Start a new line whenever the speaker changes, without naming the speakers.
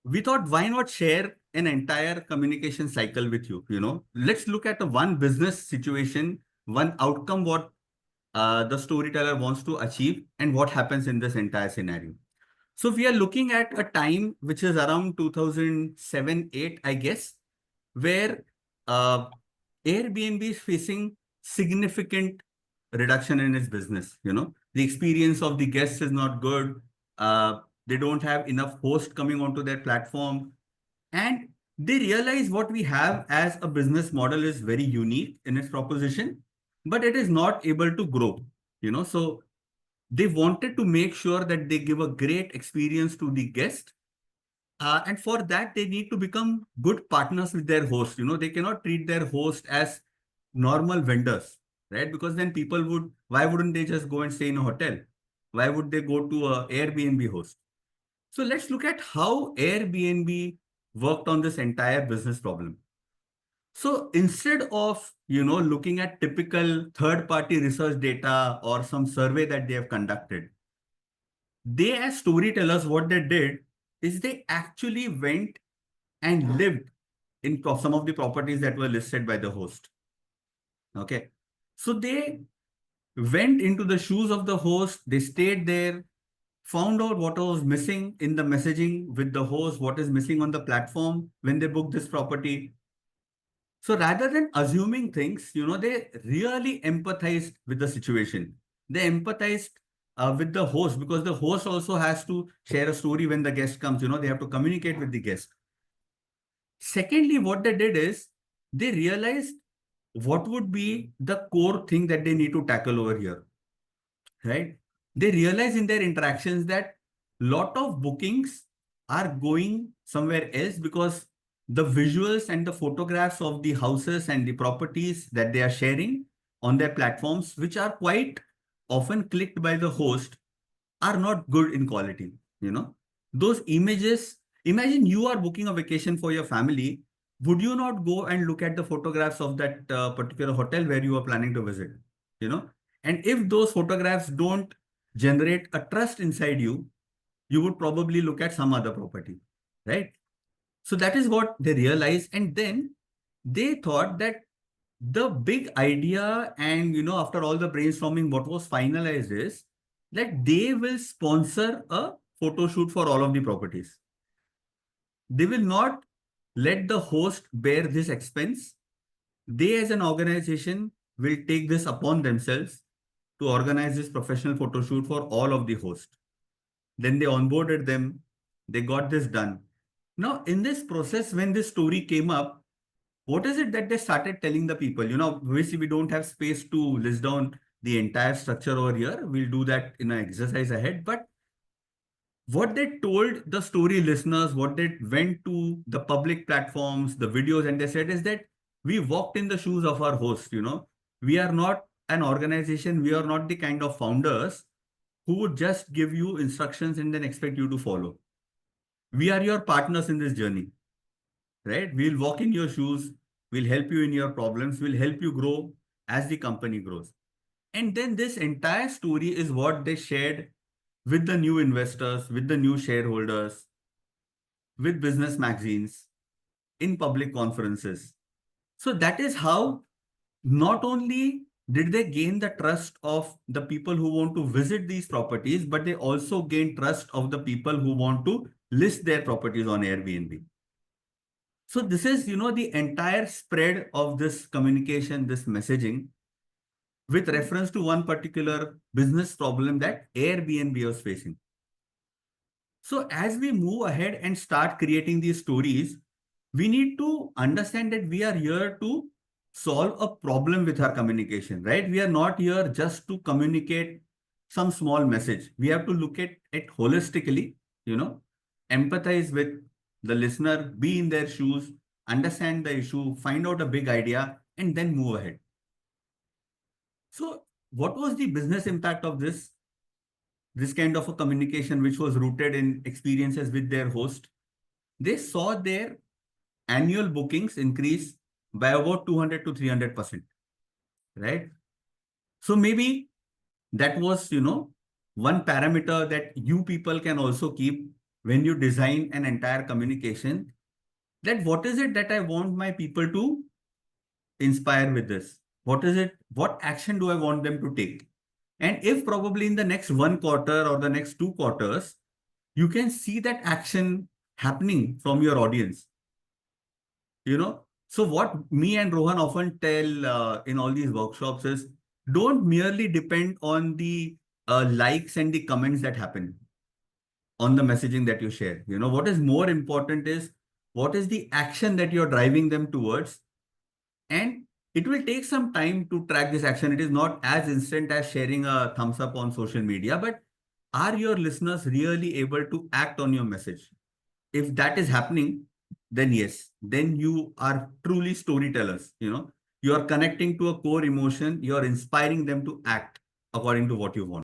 we thought, why not share an entire communication cycle with you? Let's look at the one business situation, one outcome, what the storyteller wants to achieve, and what happens in this entire scenario. So we are looking at a time which is around 2007-8, I guess, where uh, Airbnb is facing significant reduction in its business. The experience of the guests is not good. They don't have enough hosts coming onto their platform, and they realize what we have as a business model is very unique in its proposition, but it is not able to grow. So they wanted to make sure that they give a great experience to the guest, and for that, they need to become good partners with their host. They cannot treat their host as normal vendors, right? Because then people would, why wouldn't they just go and stay in a hotel? Why would they go to a Airbnb host? So let's look at how Airbnb worked on this entire business problem. So instead of, looking at typical third-party research data or some survey that they have conducted, they as storytellers, what they did is they actually went and lived in some of the properties that were listed by the host. Okay. So they went into the shoes of the host, they stayed there, found out what was missing in the messaging with the host, what is missing on the platform when they booked this property. So rather than assuming things, they really empathized with the situation. They empathized with the host, because the host also has to share a story when the guest comes. They have to communicate with the guest. Secondly, what they did is they realized what would be the core thing that they need to tackle over here, right? They realize in their interactions that lot of bookings are going somewhere else because the visuals and the photographs of the houses and the properties that they are sharing on their platforms, which are quite often clicked by the host, are not good in quality. Those images, imagine you are booking a vacation for your family. Would you not go and look at the photographs of that particular hotel where you are planning to visit? you know and if those photographs don't generate a trust inside you, you would probably look at some other property, right? So that is what they realized, and then they thought that the big idea, and after all the brainstorming, what was finalized is that they will sponsor a photo shoot for all of the properties. They will not let the host bear this expense. They as an organization will take this upon themselves to organize this professional photo shoot for all of the hosts. Then they onboarded them. They got this done. Now, in this process, when this story came up, what is it that they started telling the people? Obviously, we don't have space to list down the entire structure over here. We'll do that in an exercise ahead. But what they told the story listeners, what they went to the public platforms, the videos, and they said is that we walked in the shoes of our host. We are not an organization. We are not the kind of founders who would just give you instructions and then expect you to follow. We are your partners in this journey, right? We'll walk in your shoes. We'll help you in your problems. We'll help you grow as the company grows. And then this entire story is what they shared with the new investors, with the new shareholders, with business magazines, in public conferences. So that is how not only did they gain the trust of the people who want to visit these properties, but they also gain trust of the people who want to list their properties on Airbnb. So this is, the entire spread of this communication, this messaging, with reference to one particular business problem that Airbnb was facing. So as we move ahead and start creating these stories, we need to understand that we are here to solve a problem with our communication, right? We are not here just to communicate some small message. We have to look at it holistically, empathize with the listener, be in their shoes, understand the issue, find out a big idea, and then move ahead. So what was the business impact of this kind of a communication, which was rooted in experiences with their host? They saw their annual bookings increase by about 200 to 300%, right? So maybe that was, one parameter that you people can also keep when you design an entire communication, that what is it that I want my people to inspire with this? What is it? What action do I want them to take? And if probably in the next 1 quarter or the next 2 quarters, you can see that action happening from your audience, you know. So what me and Rohan often tell in all these workshops is, don't merely depend on the likes and the comments that happen on the messaging that you share. You know, what is more important is what is the action that you're driving them towards. And it will take some time to track this action. It is not as instant as sharing a thumbs up on social media, but are your listeners really able to act on your message? If that is happening, then yes, then you are truly storytellers. You know, you are connecting to a core emotion, you are inspiring them to act according to what you want.